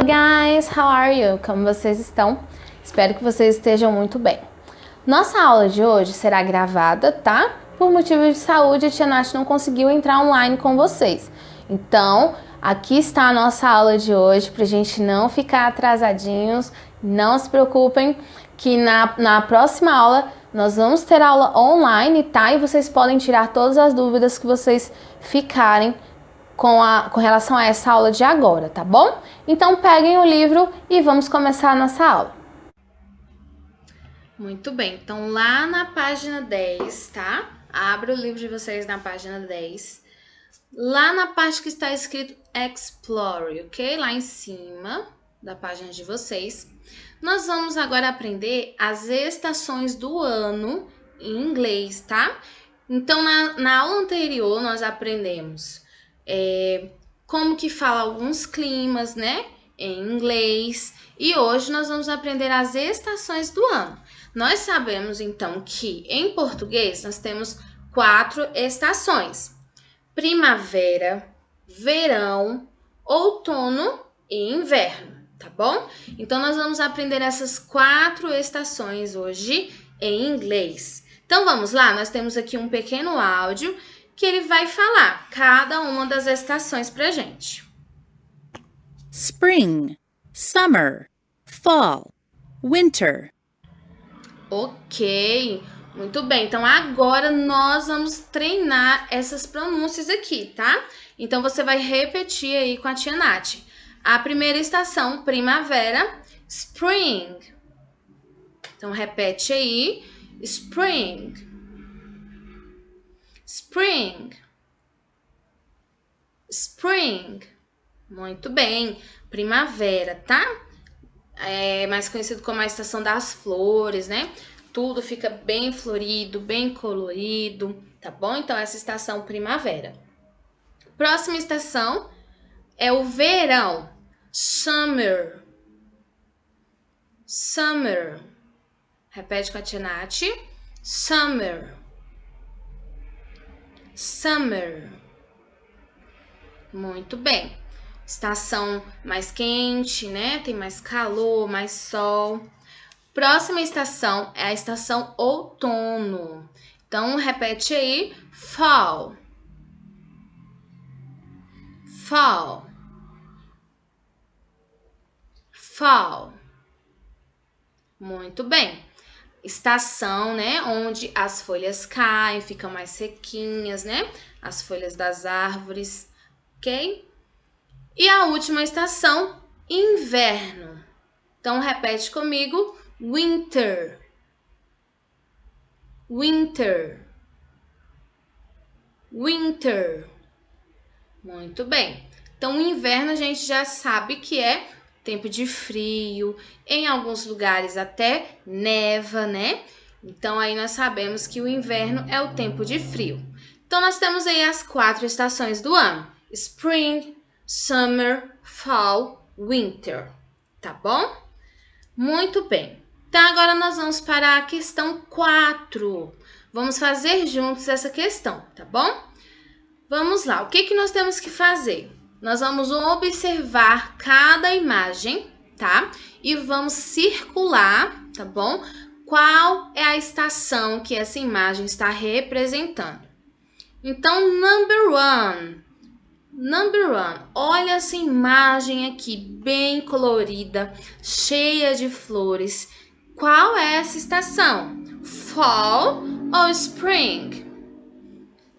guys, how are you? Como vocês estão? Espero que vocês estejam muito bem. Nossa aula de hoje será gravada, tá? Por motivos de saúde, a tia Nath não conseguiu entrar online com vocês. Então, aqui está a nossa aula de hoje, pra gente não ficar atrasadinhos. Não se preocupem que na próxima aula nós vamos ter aula online, tá? E vocês podem tirar todas as dúvidas que vocês ficarem com relação a essa aula de agora, tá bom? Então peguem o livro e vamos começar a nossa aula. Muito bem, então lá na página 10, tá? Abra o livro de vocês na página 10. Lá na parte que está escrito Explore, ok? Lá em cima da página de vocês. Nós vamos agora aprender as estações do ano em inglês, tá? Então, na aula anterior, nós aprendemos como que fala alguns climas, né? Em inglês. E hoje nós vamos aprender as estações do ano. Nós sabemos, então, que em português nós temos 4 estações. Primavera, verão, outono e inverno, tá bom? Então, nós vamos aprender essas 4 estações hoje em inglês. Então, vamos lá? Nós temos aqui um pequeno áudio que ele vai falar cada uma das estações pra gente. Spring, summer, fall, winter. Ok, muito bem. Então, agora nós vamos treinar essas pronúncias aqui, tá? Então, você vai repetir aí com a tia Nath. A primeira estação, primavera, spring. Então, repete aí, spring. Spring. Spring. Muito bem. Primavera, tá? É mais conhecido como a estação das flores, né? Tudo fica bem florido, bem colorido, tá bom? Então, essa estação primavera. Próxima estação é o verão. Summer. Summer. Repete com a tia Nath. Summer. Summer. Muito bem. Estação mais quente, né? Tem mais calor, mais sol. Próxima estação é a estação outono. Então, repete aí. Fall. Fall. Fall. Muito bem. Estação, né? Onde as folhas caem, ficam mais sequinhas, né? As folhas das árvores, ok? E a última estação, inverno. Então, repete comigo. Winter. Winter. Winter. Muito bem. Então, o inverno a gente já sabe que é tempo de frio, em alguns lugares até neva, né? Então, aí nós sabemos que o inverno é o tempo de frio. Então, nós temos aí as 4 estações do ano. Spring, Summer, Fall, Winter. Tá bom? Muito bem. Então, agora nós vamos para a questão 4. Vamos fazer juntos essa questão, tá bom? Vamos lá. O que nós temos que fazer? Nós vamos observar cada imagem, tá? E vamos circular, tá bom? Qual é a estação que essa imagem está representando. Então, number one. Number one. Olha essa imagem aqui, bem colorida, cheia de flores. Qual é essa estação? Fall ou Spring?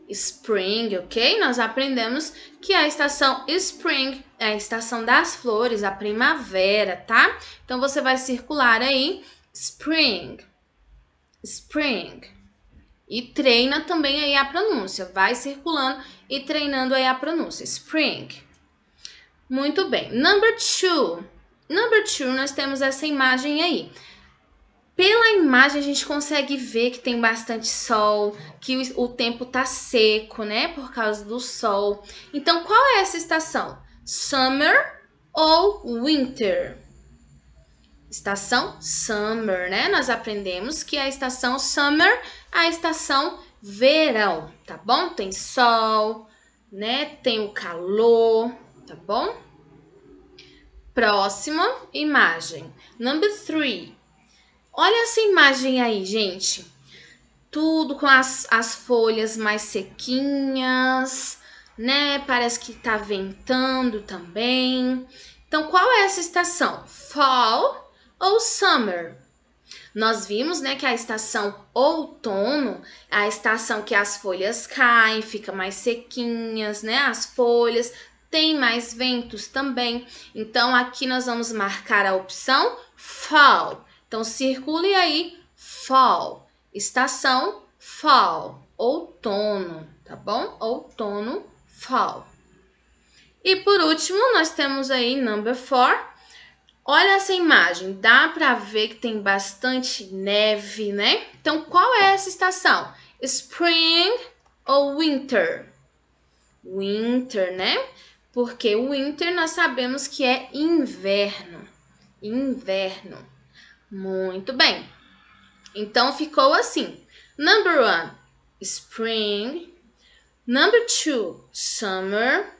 Spring, ok? Nós aprendemos que a estação Spring é a estação das flores, a primavera, tá? Então, você vai circular aí Spring. Spring. E treina também aí a pronúncia. Vai circulando e treinando aí a pronúncia. Spring. Muito bem. Number two. Number two, nós temos essa imagem aí. Pela imagem, a gente consegue ver que tem bastante sol, que o tempo tá seco, né? Por causa do sol. Então, qual é essa estação? Summer ou winter? Estação summer, né? Nós aprendemos que a estação summer é a estação verão, tá bom? Tem sol, né? Tem o calor, tá bom? Próxima imagem. Number 3. Olha essa imagem aí, gente. Tudo com as folhas mais sequinhas, né? Parece que tá ventando também. Então, qual é essa estação? Fall ou summer? Nós vimos, né, que a estação outono é a estação que as folhas caem, fica mais sequinhas, né? As folhas tem mais ventos também. Então, aqui nós vamos marcar a opção fall. Então, circule aí, fall. Estação, fall. Outono, tá bom? Outono, fall. E por último, nós temos aí number 4. Olha essa imagem, dá para ver que tem bastante neve, né? Então, qual é essa estação? Spring ou winter? Winter, né? Porque o winter nós sabemos que é inverno. Inverno. Muito bem. Então, ficou assim. Number 1, spring. Number 2, summer.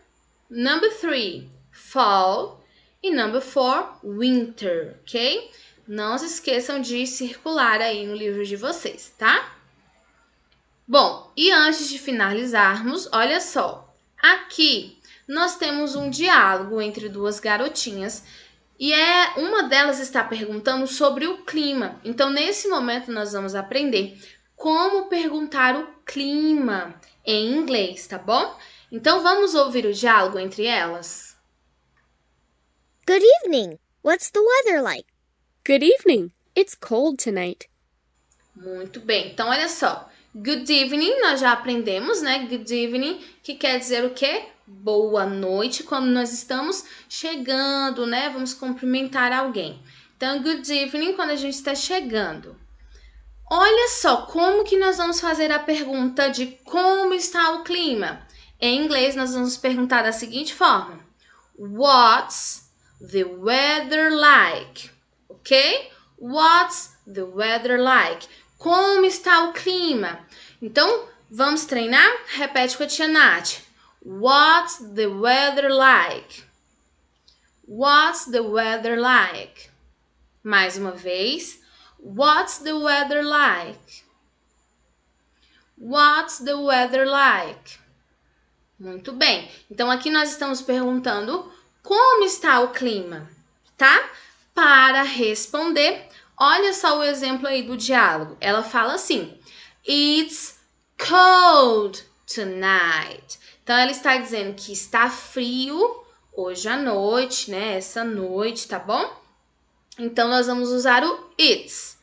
Number 3, fall. E number 4, winter, ok? Não se esqueçam de circular aí no livro de vocês, tá? Bom, e antes de finalizarmos, olha só. Aqui nós temos um diálogo entre duas garotinhas e uma delas está perguntando sobre o clima. Então, nesse momento, nós vamos aprender como perguntar o clima em inglês, tá bom? Então, vamos ouvir o diálogo entre elas? Good evening. What's the weather like? Good evening. It's cold tonight. Muito bem. Então, olha só. Good evening, nós já aprendemos, né? Good evening, que quer dizer o quê? Boa noite, quando nós estamos chegando, né? Vamos cumprimentar alguém. Então, good evening, quando a gente está chegando. Olha só como que nós vamos fazer a pergunta de como está o clima. Em inglês, nós vamos perguntar da seguinte forma. What's the weather like? Ok? What's the weather like? Como está o clima? Então, vamos treinar? Repete com a tia Nath. What's the weather like? What's the weather like? Mais uma vez. What's the weather like? What's the weather like? Muito bem. Então, aqui nós estamos perguntando como está o clima, tá? Para responder, olha só o exemplo aí do diálogo. Ela fala assim, It's cold tonight. Então, ela está dizendo que está frio hoje à noite, né? Essa noite, tá bom? Então, nós vamos usar o it's.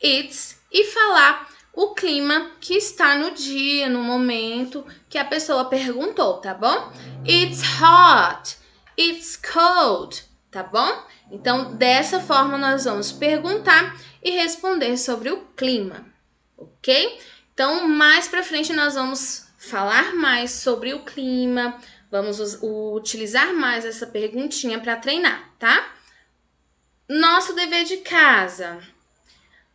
It's e falar o clima que está no dia, no momento que a pessoa perguntou, tá bom? It's hot. It's cold, tá bom? Então, dessa forma, nós vamos perguntar e responder sobre o clima, ok? Então, mais pra frente, nós vamos falar mais sobre o clima, vamos utilizar mais essa perguntinha para treinar, tá? Nosso dever de casa.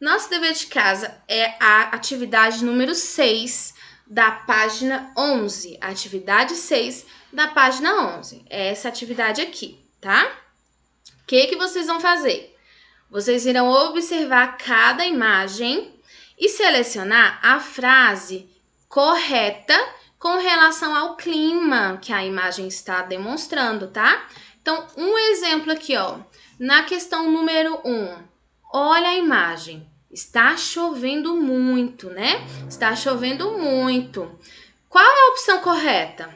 Nosso dever de casa é a atividade número 6 da página 11. Atividade 6 da página 11. É essa atividade aqui, tá? O que vocês vão fazer? Vocês irão observar cada imagem e selecionar a frase correta com relação ao clima que a imagem está demonstrando, tá? Então, um exemplo aqui, ó. Na questão número 1, olha a imagem. Está chovendo muito, né? Está chovendo muito. Qual é a opção correta?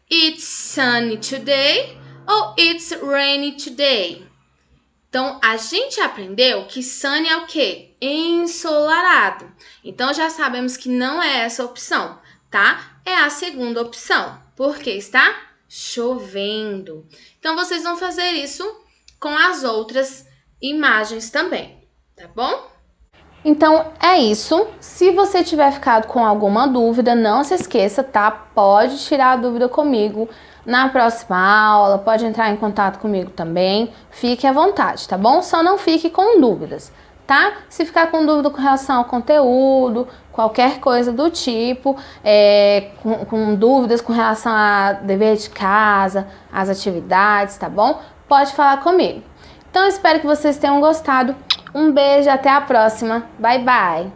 It's sunny today ou it's rainy today? Então, a gente aprendeu que sunny é o quê? Ensolarado. Então, já sabemos que não é essa opção, tá? É a segunda opção, porque está chovendo. Então, vocês vão fazer isso com as outras imagens também, tá bom? Então, é isso. Se você tiver ficado com alguma dúvida, não se esqueça, tá? Pode tirar a dúvida comigo na próxima aula, pode entrar em contato comigo também. Fique à vontade, tá bom? Só não fique com dúvidas, tá? Se ficar com dúvida com relação ao conteúdo, qualquer coisa do tipo, com dúvidas com relação a dever de casa, as atividades, tá bom? pode falar comigo. Então, espero que vocês tenham gostado. Um beijo, até a próxima. Bye, bye!